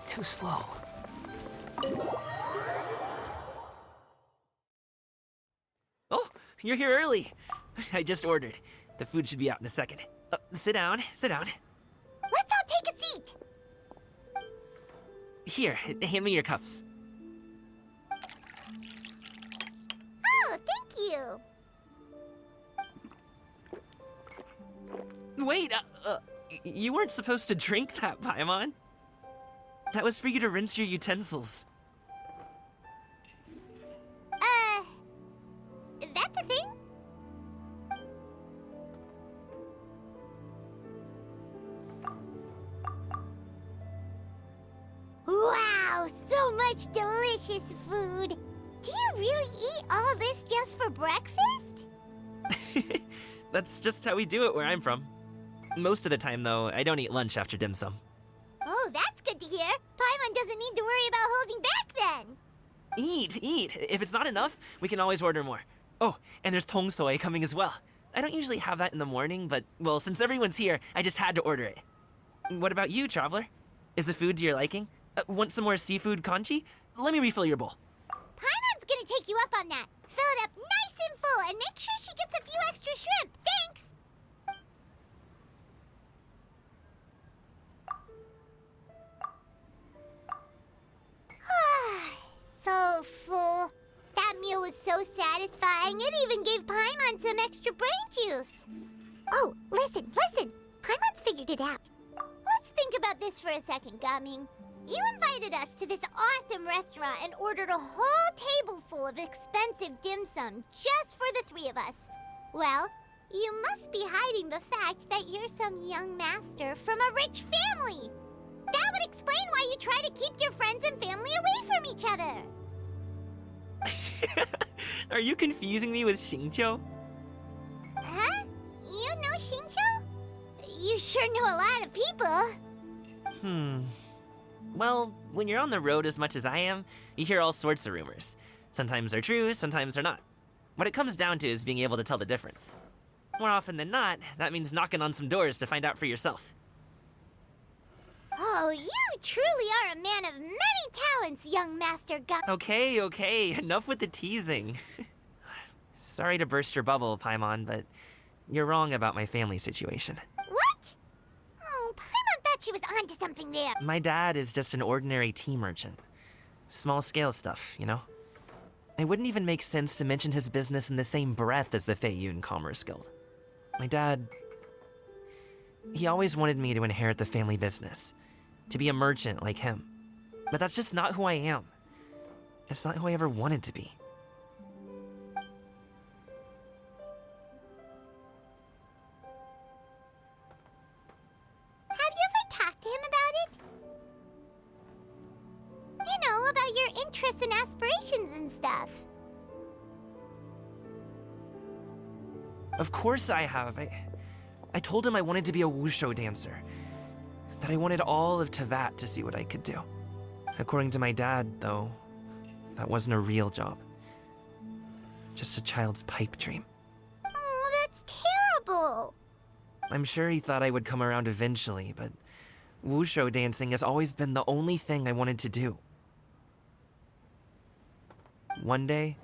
Too slow. Oh, you're here early. I just ordered. The food should be out in a second. Sit down, sit down. Let's all take a seat. Here, hand me your cups. Oh, thank you. Wait, you weren't supposed to drink that, Paimon. That was for you to rinse your utensils. That's a thing? Wow, so much delicious food. Do you really eat all this just for breakfast? That's just how we do it where I'm from. Most of the time, though, I don't eat lunch after dim sum. Oh, that's good to hear. Paimon doesn't need to worry about holding back then. Eat, eat. If it's not enough, we can always order more. Oh, and there's tong soy coming as well. I don't usually have that in the morning, but, well, since everyone's here, I just had to order it. What about you, Traveler? Is the food to your liking? Want some more seafood congee? Let me refill your bowl. Paimon's gonna take you up on that. Fill it up nice and full and make sure she gets a few extra shrimp. Thanks! So full. That meal was so satisfying, it even gave Paimon some extra brain juice. Oh, listen. Paimon's figured it out. Let's think about this for a second, Gaming. You invited us to this awesome restaurant and ordered a whole table full of expensive dim sum just for the three of us. Well, you must be hiding the fact that you're some young master from a rich family. That would explain why you try to keep your friends and family away from each other. Are you confusing me with Xingqiu? Huh? You know Xingqiu? You sure know a lot of people. Well, when you're on the road as much as I am, you hear all sorts of rumors. Sometimes they're true, sometimes they're not. What it comes down to is being able to tell the difference. More often than not, that means knocking on some doors to find out for yourself. Oh, you truly are a man of many talents, young Master Gum. Okay, enough with the teasing. Sorry to burst your bubble, Paimon, but you're wrong about my family situation. What? Oh, Paimon thought she was onto something there. My dad is just an ordinary tea merchant. Small scale stuff, you know? It wouldn't even make sense to mention his business in the same breath as the Feiyun Commerce Guild. My dad... he always wanted me to inherit the family business. To be a merchant like him. But that's just not who I am. It's not who I ever wanted to be. Have you ever talked to him about it? You know, about your interests and aspirations and stuff. Of course I have. I told him I wanted to be a wushu dancer. That I wanted all of Teyvat to see what I could do. According to my dad, though, that wasn't a real job. Just a child's pipe dream. Oh, that's terrible. I'm sure he thought I would come around eventually, but wushu dancing has always been the only thing I wanted to do. One day,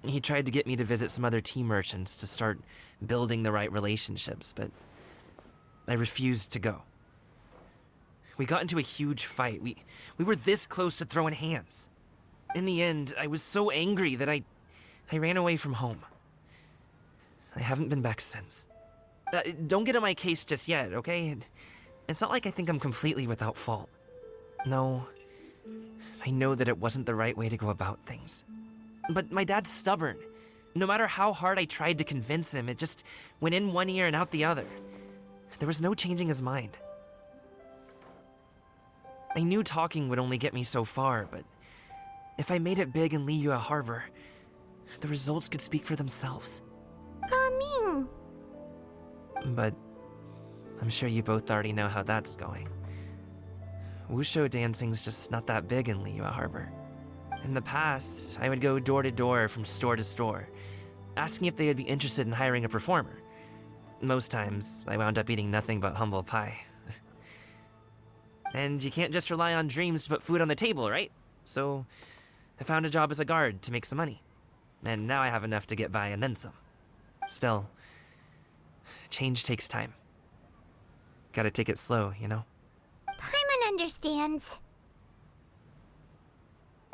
he tried to get me to visit some other tea merchants to start building the right relationships, but I refused to go. We got into a huge fight. We were this close to throwing hands. In the end, I was so angry that I ran away from home. I haven't been back since. Don't get on my case just yet, okay? It's not like I think I'm completely without fault. No, I know that it wasn't the right way to go about things. But my dad's stubborn. No matter how hard I tried to convince him, it just went in one ear and out the other. There was no changing his mind. I knew talking would only get me so far, but if I made it big in Liyue Harbor, the results could speak for themselves. Gaming. But I'm sure you both already know how that's going. Wushu dancing's just not that big in Liyue Harbor. In the past, I would go door to door from store to store, asking if they would be interested in hiring a performer. Most times, I wound up eating nothing but humble pie. And you can't just rely on dreams to put food on the table, right? So, I found a job as a guard to make some money. And now I have enough to get by and then some. Still, change takes time. Gotta take it slow, you know? Paimon understands.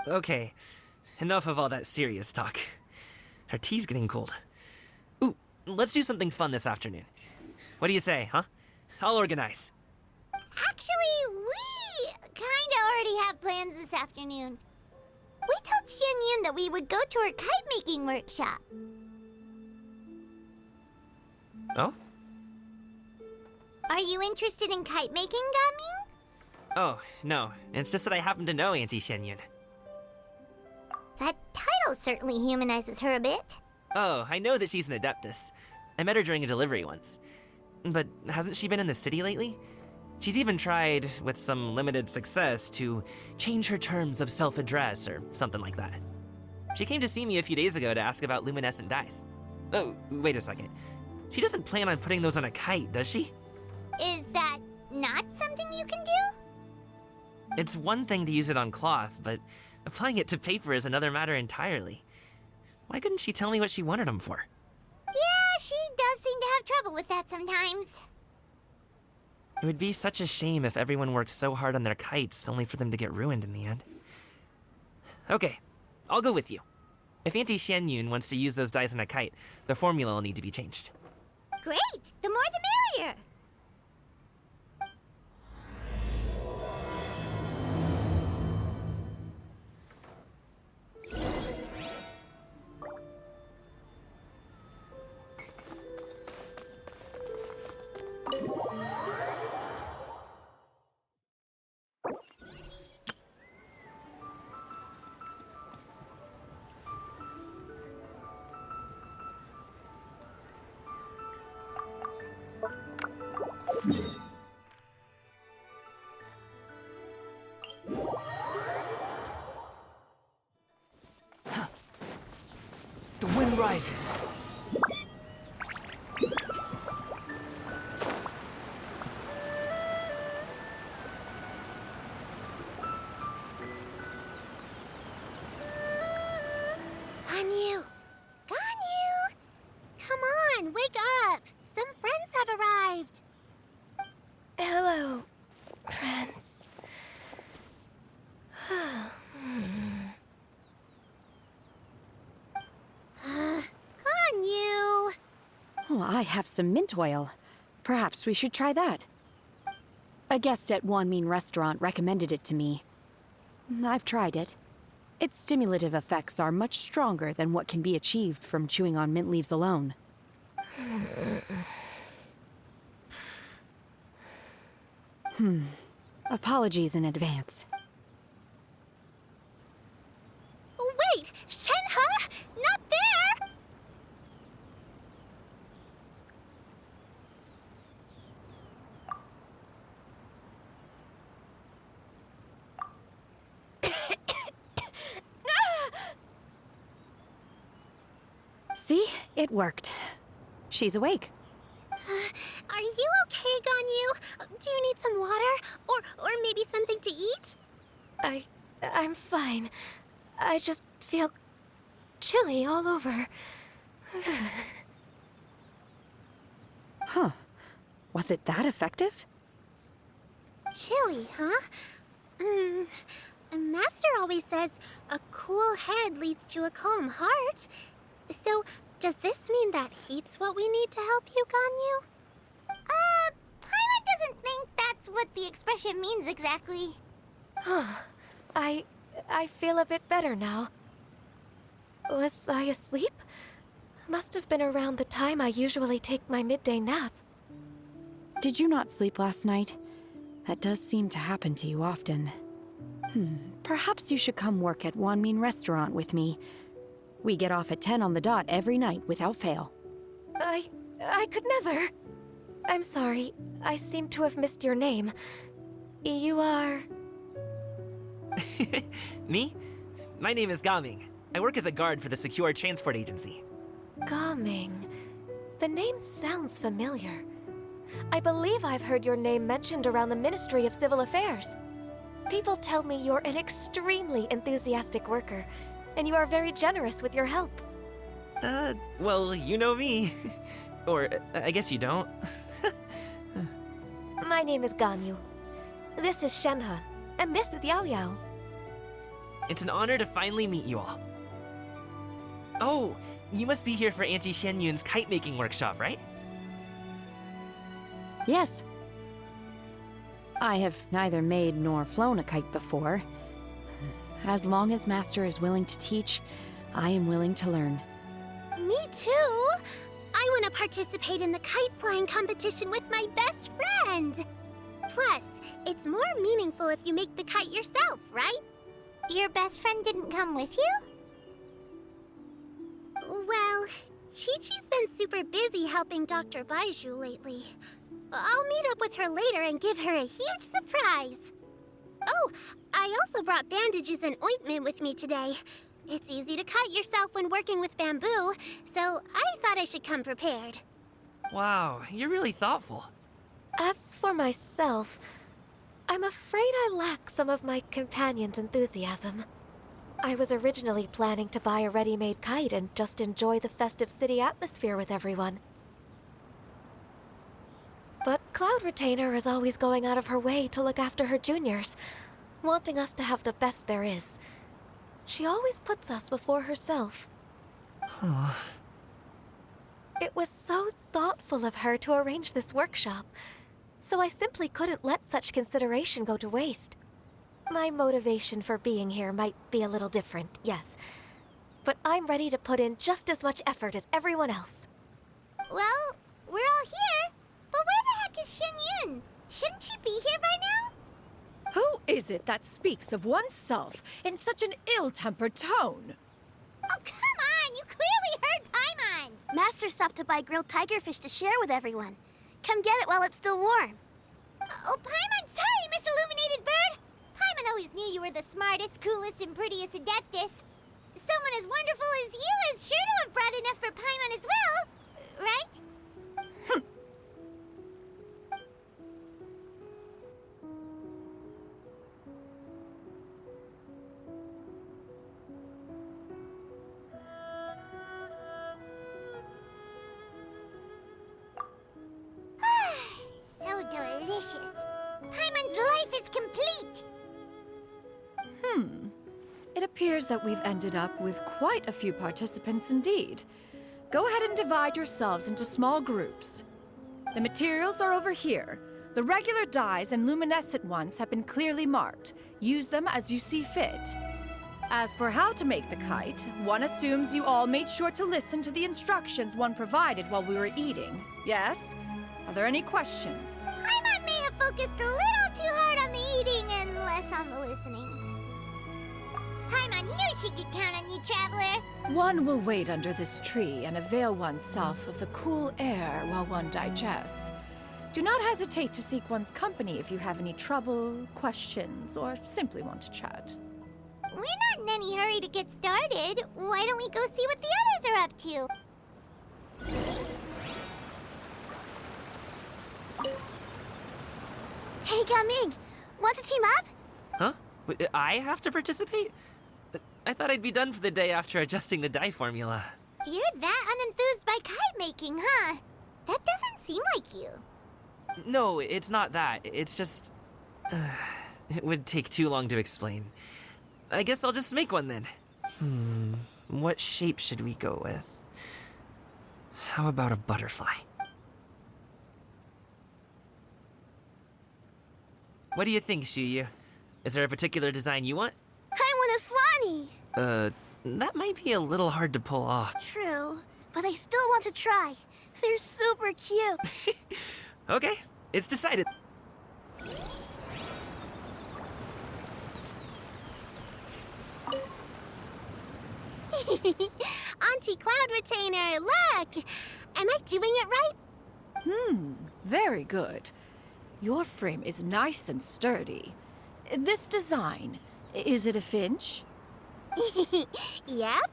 Okay, enough of all that serious talk. Our tea's getting cold. Ooh, let's do something fun this afternoon. What do you say, huh? I'll organize. Actually, we kinda already have plans this afternoon. We told Xianyun that we would go to her kite-making workshop. Oh? Are you interested in kite-making, Gaming? Oh, no. It's just that I happen to know Auntie Xianyun. That title certainly humanizes her a bit. Oh, I know that she's an Adeptus. I met her during a delivery once. But hasn't she been in the city lately? She's even tried, with some limited success, to change her terms of self-address or something like that. She came to see me a few days ago to ask about luminescent dyes. Oh, wait a second. She doesn't plan on putting those on a kite, does she? Is that not something you can do? It's one thing to use it on cloth, but applying it to paper is another matter entirely. Why couldn't she tell me what she wanted them for? Yeah, she does seem to have trouble with that sometimes. It would be such a shame if everyone worked so hard on their kites only for them to get ruined in the end. Okay, I'll go with you. If Auntie Xianyun wants to use those dyes on a kite, the formula will need to be changed. Great! The more the merrier! The wind rises. Ganyu! Ganyu! Come on, wake up! Some friends have arrived! Hello, friends. Ganyu! Oh, I have some mint oil. Perhaps we should try that. A guest at Wanmin Restaurant recommended it to me. I've tried it. Its stimulative effects are much stronger than what can be achieved from chewing on mint leaves alone. Apologies in advance. Wait! Shenhe! Not there! See? It worked. She's awake. Are you okay, Ganyu? Do you need some water? Or maybe something to eat? I'm fine. I just feel chilly all over. Huh. Was it that effective? Chilly, huh? Master always says a cool head leads to a calm heart. So, does this mean that heat's what we need to help you, Ganyu? Paimon doesn't think that's what the expression means exactly. I feel a bit better now. Was I asleep? Must have been around the time I usually take my midday nap. Did you not sleep last night? That does seem to happen to you often. Perhaps you should come work at Wanmin Restaurant with me. We get off at 10 on the dot every night without fail. I could never. I'm sorry. I seem to have missed your name. You are... Me? My name is Gaming. I work as a guard for the Secure Transport Agency. Gaming. The name sounds familiar. I believe I've heard your name mentioned around the Ministry of Civil Affairs. People tell me you're an extremely enthusiastic worker, and you are very generous with your help. Well, you know me. Or, I guess you don't. My name is Ganyu. This is Shenhe, and this is Yao Yao. It's an honor to finally meet you all. Oh, you must be here for Auntie Xianyun's kite-making workshop, right? Yes. I have neither made nor flown a kite before. As long as Master is willing to teach, I am willing to learn. Me too. I want to participate in the kite flying competition with my best friend. Plus, it's more meaningful if you make the kite yourself, right? Your best friend didn't come with you? Well, Chi-Chi's been super busy helping Dr. Baizhu lately. I'll meet up with her later and give her a huge surprise. Oh, I also brought bandages and ointment with me today. It's easy to cut yourself when working with bamboo, so I thought I should come prepared. Wow, you're really thoughtful. As for myself, I'm afraid I lack some of my companion's enthusiasm. I was originally planning to buy a ready-made kite and just enjoy the festive city atmosphere with everyone. But Cloud Retainer is always going out of her way to look after her juniors, wanting us to have the best there is. She always puts us before herself. Huh. It was so thoughtful of her to arrange this workshop, so I simply couldn't let such consideration go to waste. My motivation for being here might be a little different, yes, but I'm ready to put in just as much effort as everyone else. Well, we're all here, but where the heck is Xianyun? Shouldn't she be here by now? Who is it that speaks of oneself in such an ill-tempered tone? Oh, come on! You clearly heard Paimon! Master stopped to buy grilled tigerfish to share with everyone. Come get it while it's still warm. Oh, Paimon, sorry, Miss Illuminated Bird! Paimon always knew you were the smartest, coolest, and prettiest Adeptus. Someone as wonderful as you is sure to have brought enough for Paimon as well, right? So delicious. Paimon's life is complete. It appears that we've ended up with quite a few participants indeed. Go ahead and divide yourselves into small groups. The materials are over here. The regular dyes and luminescent ones have been clearly marked. Use them as you see fit. As for how to make the kite, one assumes you all made sure to listen to the instructions one provided while we were eating. Yes? Are there any questions? Paimon may have focused a little too hard on the eating and less on the listening. Paimon knew she could count on you, Traveler. One will wait under this tree and avail oneself of the cool air while one digests. Do not hesitate to seek one's company if you have any trouble, questions, or simply want to chat. We're not in any hurry to get started. Why don't we go see what the others are up to? Hey, Gaming! Want to team up? Huh? I have to participate? I thought I'd be done for the day after adjusting the dye formula. You're that unenthused by kite making, huh? That doesn't seem like you. No, it's not that. It's just... it would take too long to explain. I guess I'll just make one then. What shape should we go with? How about a butterfly? What do you think, Shuyu? Is there a particular design you want? I want a swanee! That might be a little hard to pull off. True, but I still want to try. They're super cute. Okay, it's decided. Auntie Cloud Retainer, look! Am I doing it right? Very good. Your frame is nice and sturdy. This design, Is it a finch? Yep.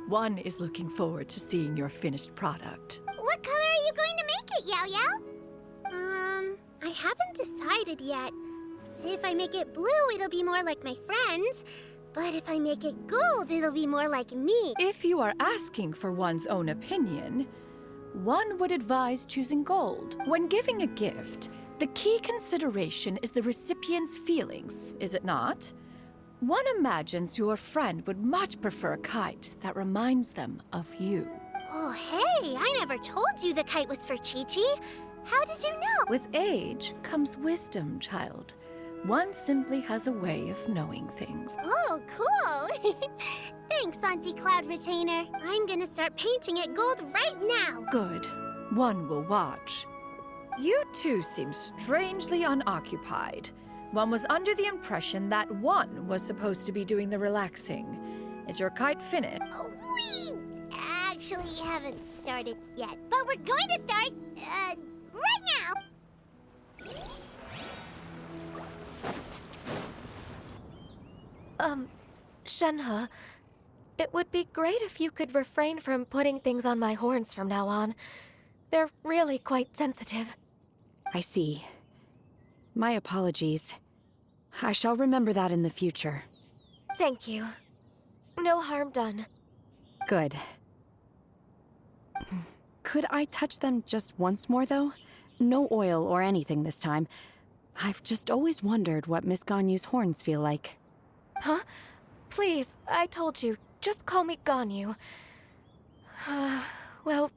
One is looking forward to seeing your finished product. What color are you going to make it, Yao Yao? I haven't decided yet. If I make it blue, it'll be more like my friend. But if I make it gold, it'll be more like me. If you are asking for one's own opinion, one would advise choosing gold. When giving a gift, the key consideration is the recipient's feelings, is it not? One imagines your friend would much prefer a kite that reminds them of you. Oh, hey, I never told you the kite was for Chi-Chi. How did you know? With age comes wisdom, child. One simply has a way of knowing things. Oh, cool. Thanks, Auntie Cloud Retainer. I'm gonna start painting it gold right now. Good. One will watch. You two seem strangely unoccupied. One was under the impression that one was supposed to be doing the relaxing. Is your kite finished? We actually haven't started yet, but we're going to start, right now. Shenhe, it would be great if you could refrain from putting things on my horns from now on. They're really quite sensitive. I see. My apologies. I shall remember that in the future. Thank you. No harm done. Good. Could I touch them just once more, though? No oil or anything this time. I've just always wondered what Miss Ganyu's horns feel like. Huh? Please, I told you. Just call me Ganyu. Well,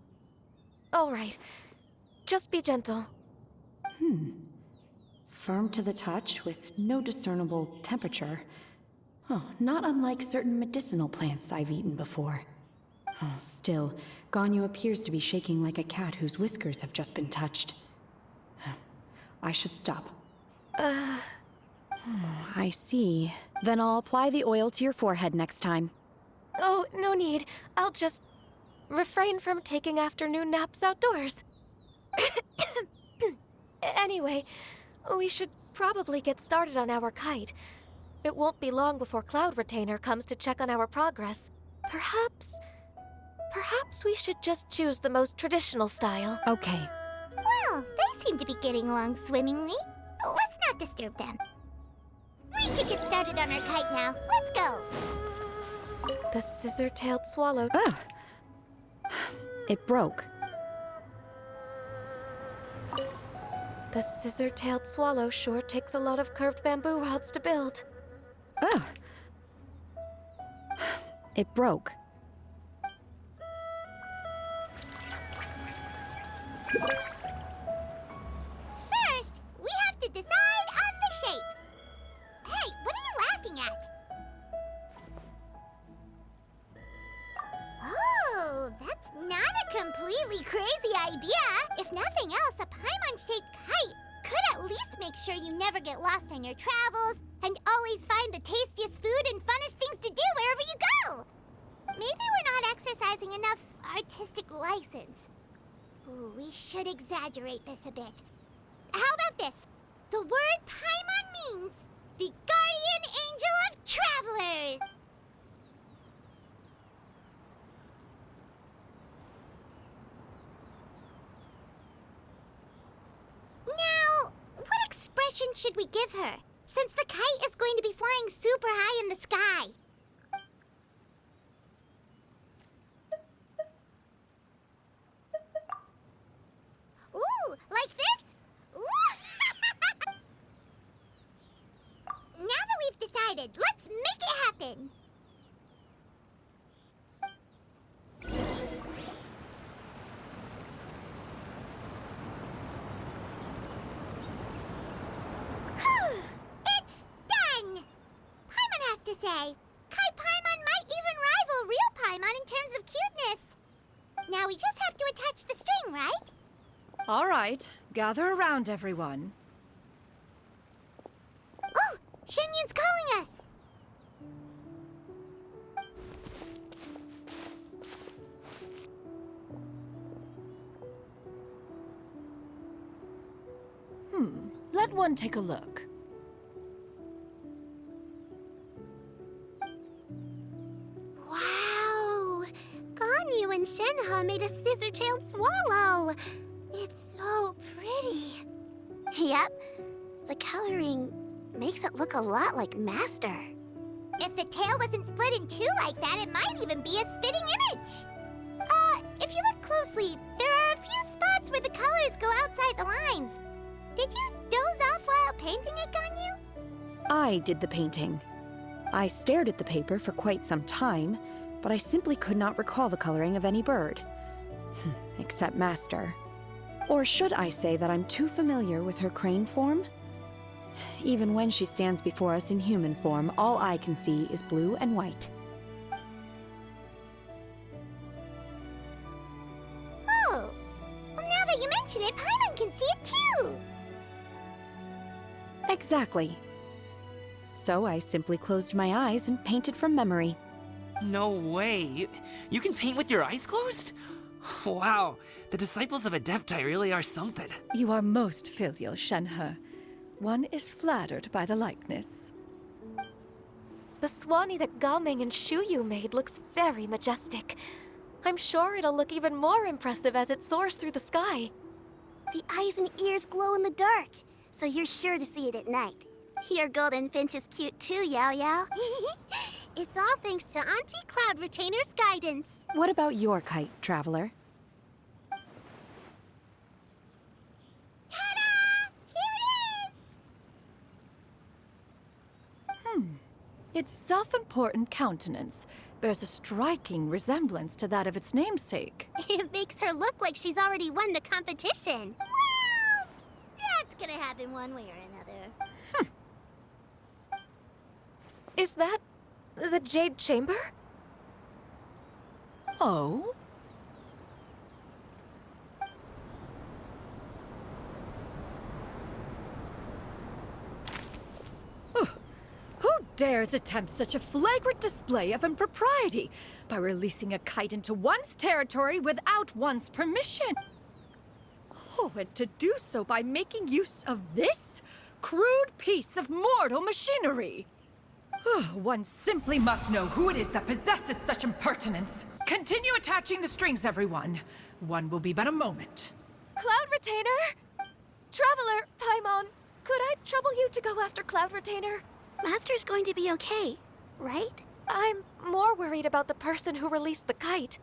all right. Just be gentle. Firm to the touch with no discernible temperature. Oh, not unlike certain medicinal plants I've eaten before. Oh, still, Ganyu appears to be shaking like a cat whose whiskers have just been touched. I should stop. I see. Then I'll apply the oil to your forehead next time. Oh, no need. I'll just refrain from taking afternoon naps outdoors. Anyway, we should probably get started on our kite. It won't be long before Cloud Retainer comes to check on our progress. Perhaps we should just choose the most traditional style. Okay. Well, they seem to be getting along swimmingly. Let's not disturb them. We should get started on our kite now. Let's go. The scissor-tailed swallow. Ugh! It broke. The scissor-tailed swallow sure takes a lot of curved bamboo rods to build. Ugh! It broke. First, we have to decide on the shape. Hey, what are you laughing at? Oh, that's not a completely crazy idea. If nothing else, a Paimon-shaped kite could at least make sure you never get lost on your travels and always find the tastiest food and funnest things to do wherever you go. Maybe we're not exercising enough artistic license. Ooh, we should exaggerate this a bit. How about this? The word Paimon means the guardian angel of travelers. Now, what expression should we give her, since the kite is going to be flying super high in the sky? Ooh, like this? Ooh. Now that we've decided, let's make it happen. It's done! Paimon has to say. Kai Paimon might even rival real Paimon in terms of cuteness. Now we just have to attach the string, right? All right, gather around, everyone. Oh, Shenyun's calling us. Let one take a look. Wow! Ganyu and Shenhe made a scissor-tailed swallow. It's so pretty. Yep. The coloring makes it look a lot like Master. If the tail wasn't split in two like that, it might even be a spitting image. If you look closely, there are a few spots where the colors go outside the lines. Did you doze off while painting it, Ganyu? I did the painting. I stared at the paper for quite some time, but I simply could not recall the coloring of any bird. Except Master. Or should I say that I'm too familiar with her crane form? Even when she stands before us in human form, all I can see is blue and white. Oh, well, now that you mention it, Paimon can see it too. Exactly. So I simply closed my eyes and painted from memory. No way. You can paint with your eyes closed? Wow, the disciples of Adepti really are something. You are most filial, Shenhe. One is flattered by the likeness. The Swanee that Gaming and Shuyu made looks very majestic. I'm sure it'll look even more impressive as it soars through the sky. The eyes and ears glow in the dark, so you're sure to see it at night. Your golden finch is cute too, Yao Yao. It's all thanks to Auntie Cloud Retainer's guidance. What about your kite, Traveler? Ta-da! Here it is! Its self-important countenance bears a striking resemblance to that of its namesake. It makes her look like she's already won the competition. Well, that's gonna happen one way or another. Is that the Jade Chamber? Oh? Who dares attempt such a flagrant display of impropriety by releasing a kite into one's territory without one's permission? Oh, and to do so by making use of this crude piece of mortal machinery. One simply must know who it is that possesses such impertinence. Continue attaching the strings, everyone. One will be but a moment. Cloud Retainer? Traveler, Paimon, could I trouble you to go after Cloud Retainer? Master's going to be okay, right? I'm more worried about the person who released the kite.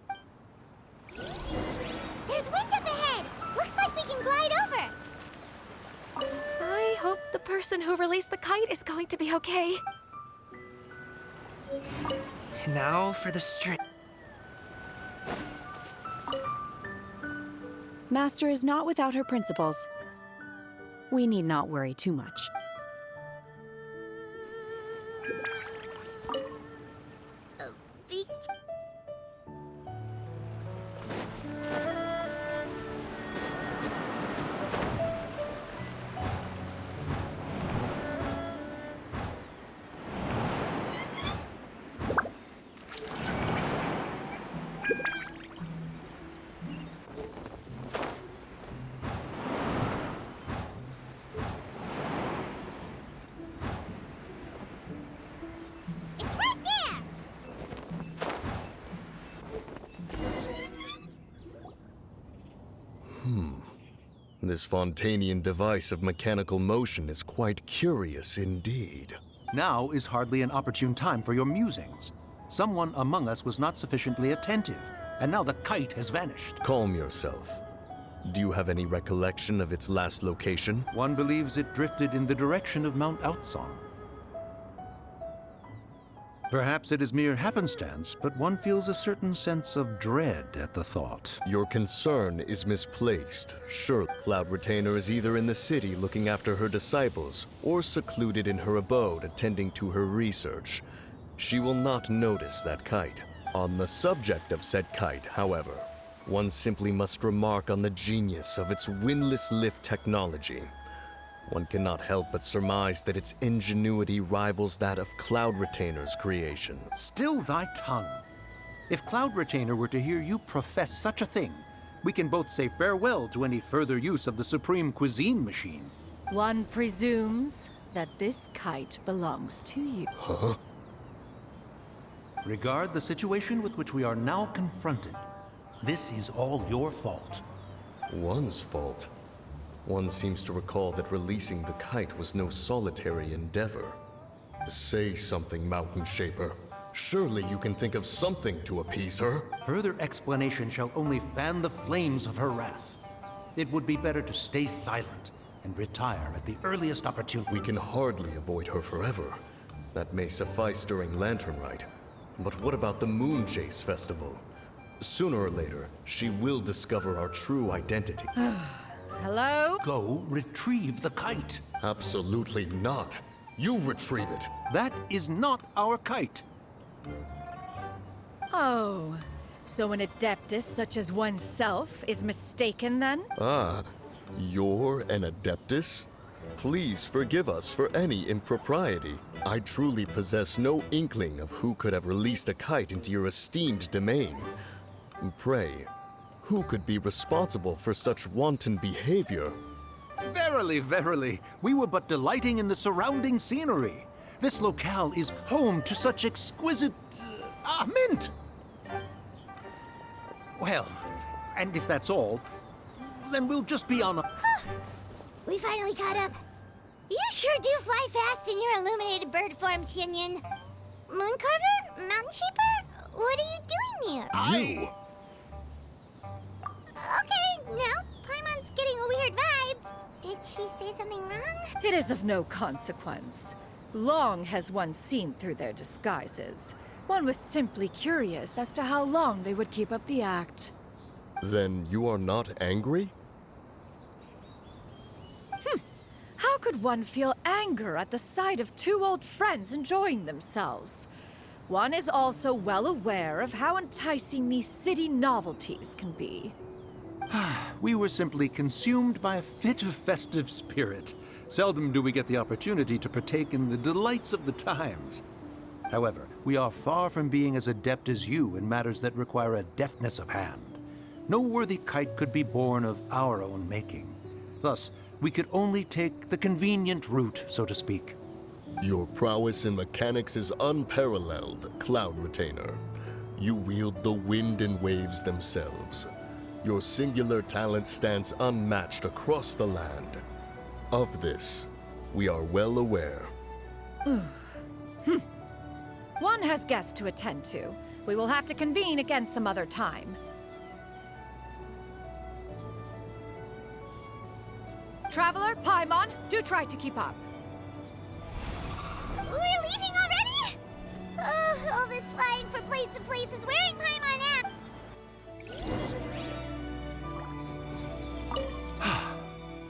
There's wind up ahead. Looks like we can glide over. I hope the person who released the kite is going to be okay. Now for the string. Master is not without her principles. We need not worry too much. Be- It's right there! This Fontanian device of mechanical motion is quite curious indeed. Now is hardly an opportune time for your musings. Someone among us was not sufficiently attentive, and now the kite has vanished. Calm yourself. Do you have any recollection of its last location? One believes it drifted in the direction of Mount Outsong. Perhaps it is mere happenstance, but one feels a certain sense of dread at the thought. Your concern is misplaced. Sure, Cloud Retainer is either in the city looking after her disciples, or secluded in her abode attending to her research. She will not notice that kite. On the subject of said kite, however, one simply must remark on the genius of its windless lift technology. One cannot help but surmise that its ingenuity rivals that of Cloud Retainer's creation. Still thy tongue. If Cloud Retainer were to hear you profess such a thing, we can both say farewell to any further use of the Supreme Cuisine Machine. One presumes that this kite belongs to you. Huh? Regard the situation with which we are now confronted. This is all your fault. One's fault. One seems to recall that releasing the kite was no solitary endeavor. Say something, Mountain Shaper. Surely you can think of something to appease her. Further explanation shall only fan the flames of her wrath. It would be better to stay silent and retire at the earliest opportunity. We can hardly avoid her forever. That may suffice during Lantern Rite. But what about the Moon Chase Festival? Sooner or later, she will discover our true identity. Hello? Go retrieve the kite. Absolutely not. You retrieve it. That is not our kite. Oh, so an adeptus such as oneself is mistaken then? Ah, you're an Adeptus? Please forgive us for any impropriety. I truly possess no inkling of who could have released a kite into your esteemed domain. Pray, who could be responsible for such wanton behavior? Verily, verily, we were but delighting in the surrounding scenery. This locale is home to such exquisite... mint! Well, and if that's all, then we'll just be on a... We finally caught up. You sure do fly fast in your illuminated bird form, Shinyan. Mooncarver? Mountain Shaper? What are you doing here? You! Okay, now Paimon's getting a weird vibe. Did she say something wrong? It is of no consequence. Long has one seen through their disguises. One was simply curious as to how long they would keep up the act. Then you are not angry? How could one feel anger at the sight of two old friends enjoying themselves? One is also well aware of how enticing these city novelties can be. We were simply consumed by a fit of festive spirit. Seldom do we get the opportunity to partake in the delights of the times. However, we are far from being as adept as you in matters that require a deftness of hand. No worthy kite could be born of our own making. Thus, we could only take the convenient route, so to speak. Your prowess in mechanics is unparalleled, Cloud Retainer. You wield the wind and waves themselves. Your singular talent stands unmatched across the land. Of this, we are well aware. One has guests to attend to. We will have to convene again some other time. Traveler, Paimon, do try to keep up. We're leaving already? All this flying from place to place is wearing Paimon out.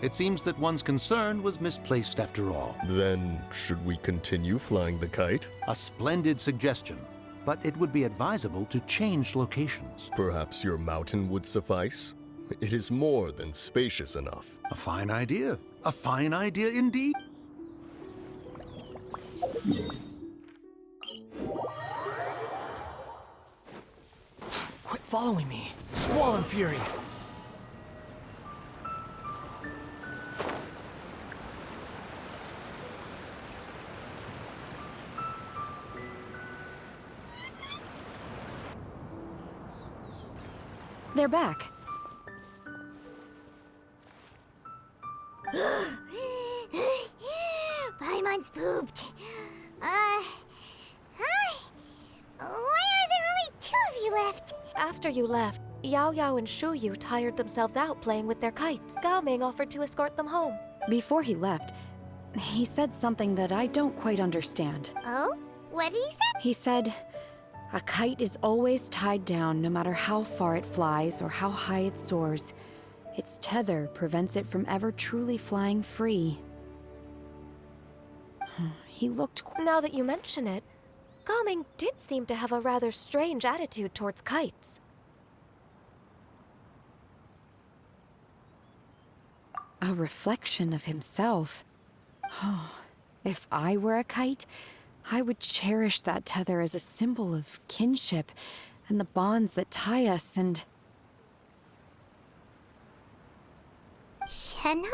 It seems that one's concern was misplaced after all. Then, should we continue flying the kite? A splendid suggestion, but it would be advisable to change locations. Perhaps your mountain would suffice? It is more than spacious enough. A fine idea. A fine idea indeed. Quit following me. Squall and Fury. They're back. Paimon's pooped. Hi. Why are there only two of you left? After you left, Yao Yao and Shu Yu tired themselves out playing with their kites. Gao Ming offered to escort them home. Before he left, he said something that I don't quite understand. Oh? What did he say? He said, a kite is always tied down no matter how far it flies or how high it soars. Its tether prevents it from ever truly flying free. He looked Now that you mention it, Gao Ming did seem to have a rather strange attitude towards kites. a reflection of himself. If I were a kite, I would cherish that tether as a symbol of kinship and the bonds that tie us and... Shenhe?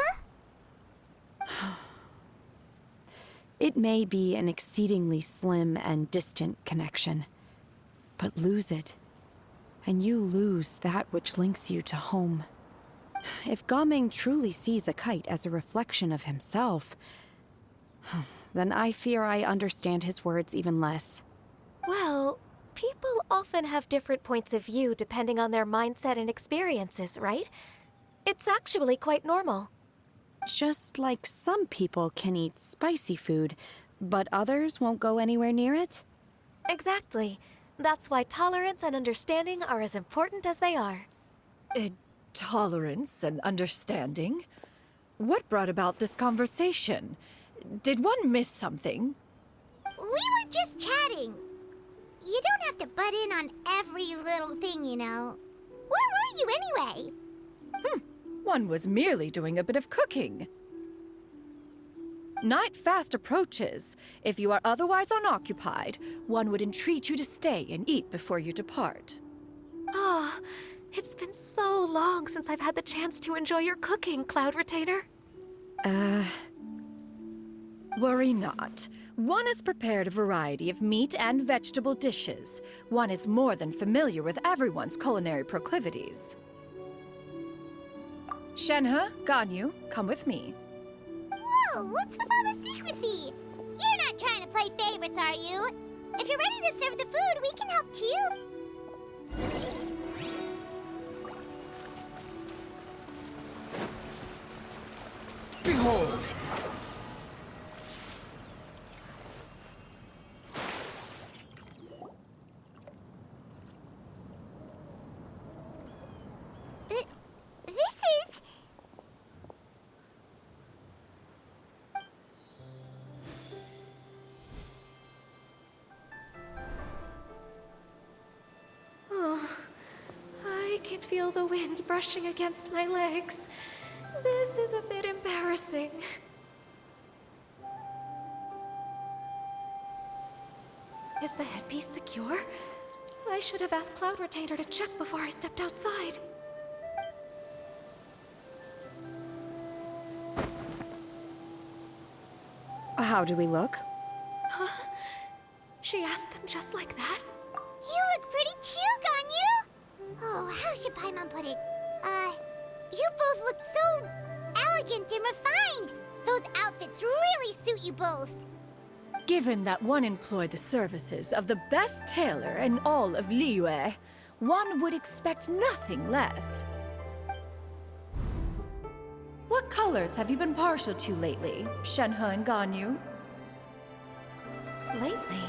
It may be an exceedingly slim and distant connection, but lose it, and you lose that which links you to home. If Gaming truly sees a kite as a reflection of himself, then I fear I understand his words even less. Well, people often have different points of view depending on their mindset and experiences, right? It's actually quite normal. Just like some people can eat spicy food, but others won't go anywhere near it? Exactly. That's why tolerance and understanding are as important as they are. Tolerance and understanding? What brought about this conversation? Did one miss something? We were just chatting. You don't have to butt in on every little thing, you know. Where were you anyway? One was merely doing a bit of cooking. Night fast approaches. If you are otherwise unoccupied, one would entreat you to stay and eat before you depart. Oh, it's been so long since I've had the chance to enjoy your cooking, Cloud Retainer. Worry not. One has prepared a variety of meat and vegetable dishes. One is more than familiar with everyone's culinary proclivities. Shenhe, Ganyu, come with me. Whoa, what's with all the secrecy? You're not trying to play favorites, are you? If you're ready to serve the food, we can help too. Behold! This is... Oh, I can feel the wind brushing against my legs. This is a bit embarrassing. Is the headpiece secure? I should have asked Cloud Retainer to check before I stepped outside. How do we look? She asked them just like that? You look pretty too, Ganyu! Oh, how should Paimon put it? You both look so elegant and refined! Those outfits really suit you both. Given that one employed the services of the best tailor in all of Liyue, one would expect nothing less. What colors have you been partial to lately, Shenhe and Ganyu? Lately?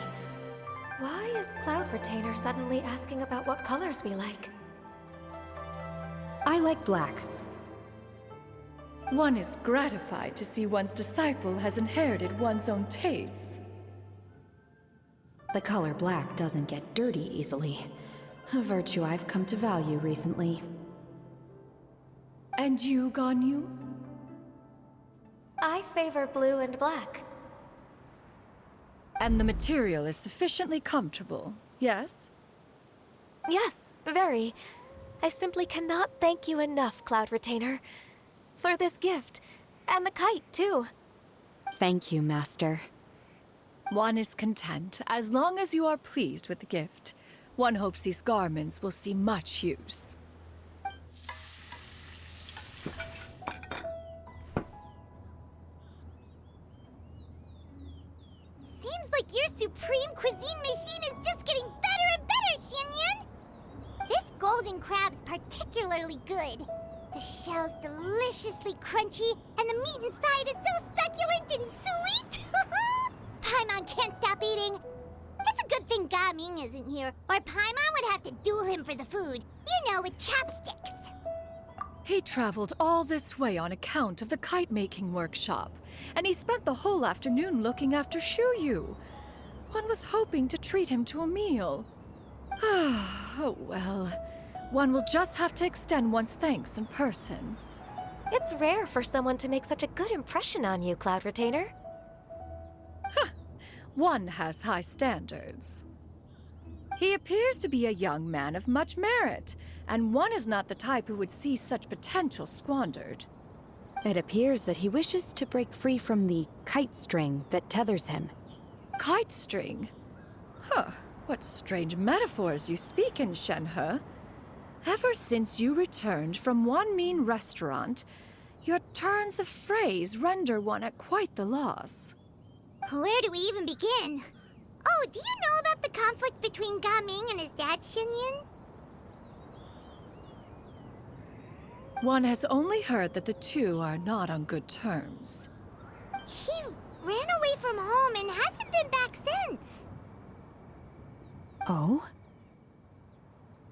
Why is Cloud Retainer suddenly asking about what colors we like? I like black. One is gratified to see one's disciple has inherited one's own tastes. The color black doesn't get dirty easily. A virtue I've come to value recently. And you, Ganyu? I favor blue and black. And the material is sufficiently comfortable, yes? Yes, very. I simply cannot thank you enough, Cloud Retainer. For this gift. And the kite, too. Thank you, Master. One is content as long as you are pleased with the gift. One hopes these garments will see much use. Seems like your supreme cuisine machine is just getting better and better, Xianyun! This golden crab's particularly good. The shell's deliciously crunchy, and the meat inside is so succulent and sweet! Paimon can't stop eating. It's a good thing Gaming isn't here, or Paimon would have to duel him for the food. You know, with chopsticks. He traveled all this way on account of the kite-making workshop, and he spent the whole afternoon looking after Shuyu. One was hoping to treat him to a meal. Oh well, one will just have to extend one's thanks in person. It's rare for someone to make such a good impression on you, Cloud Retainer. One has high standards. He appears to be a young man of much merit, and one is not the type who would see such potential squandered. It appears that he wishes to break free from the kite string that tethers him. Kite string? Huh, what strange metaphors you speak in, Shenhe. Ever since you returned from One Mean Restaurant, your turns of phrase render one at quite the loss. Where do we even begin? Oh, do you know about the conflict between Gaming and his dad, Xinyan? One has only heard that the two are not on good terms. He ran away from home and hasn't been back since. Oh?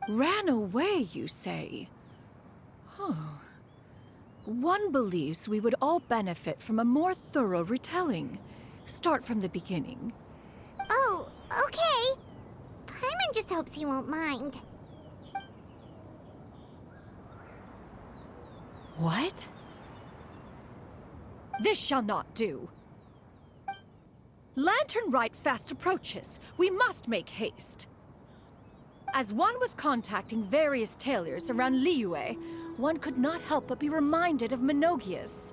Ran away, you say? Huh. One believes we would all benefit from a more thorough retelling. Start from the beginning. Oh, okay. Paimon just hopes he won't mind. What? This shall not do. Lantern Rite fast approaches. We must make haste. As one was contacting various tailors around Liyue, one could not help but be reminded of Menogias.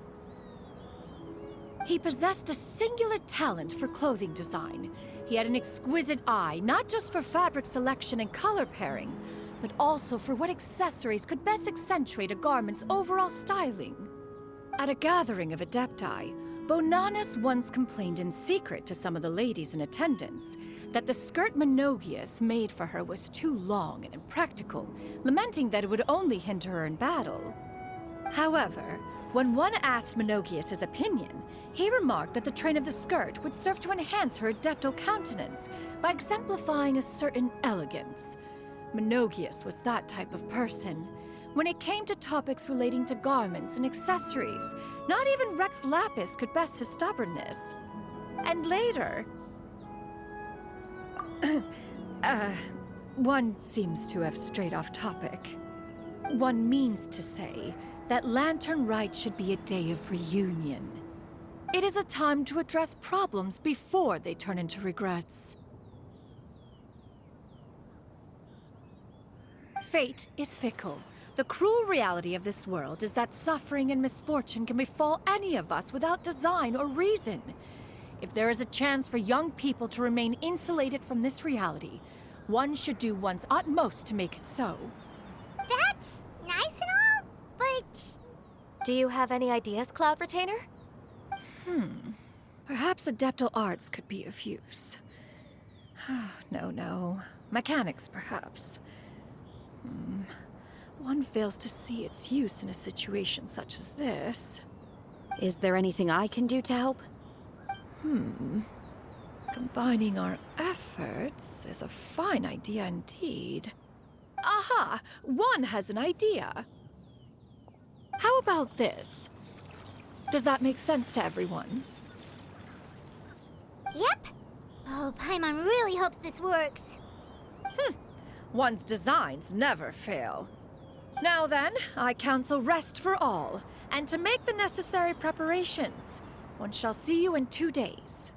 He possessed a singular talent for clothing design. He had an exquisite eye, not just for fabric selection and color pairing, but also for what accessories could best accentuate a garment's overall styling. At a gathering of Adepti, Bonanis once complained in secret to some of the ladies in attendance that the skirt Menogias made for her was too long and impractical, lamenting that it would only hinder her in battle. However, when one asked Menogias his opinion, he remarked that the train of the skirt would serve to enhance her adepto countenance by exemplifying a certain elegance. Menogias was that type of person. When it came to topics relating to garments and accessories, not even Rex Lapis could best his stubbornness. And later... one seems to have strayed off topic. One means to say that Lantern Rite should be a day of reunion. It is a time to address problems before they turn into regrets. Fate is fickle. The cruel reality of this world is that suffering and misfortune can befall any of us without design or reason. If there is a chance for young people to remain insulated from this reality, one should do one's utmost to make it so. That's nice and all, but... Do you have any ideas, Cloud Retainer? Perhaps adeptal arts could be of use. No. Mechanics, perhaps. One fails to see its use in a situation such as this. Is there anything I can do to help? Combining our efforts is a fine idea indeed. Aha! One has an idea. How about this? Does that make sense to everyone? Yep. Oh, Paimon really hopes this works. One's designs never fail. Now then, I counsel rest for all, and to make the necessary preparations. One shall see you in 2 days.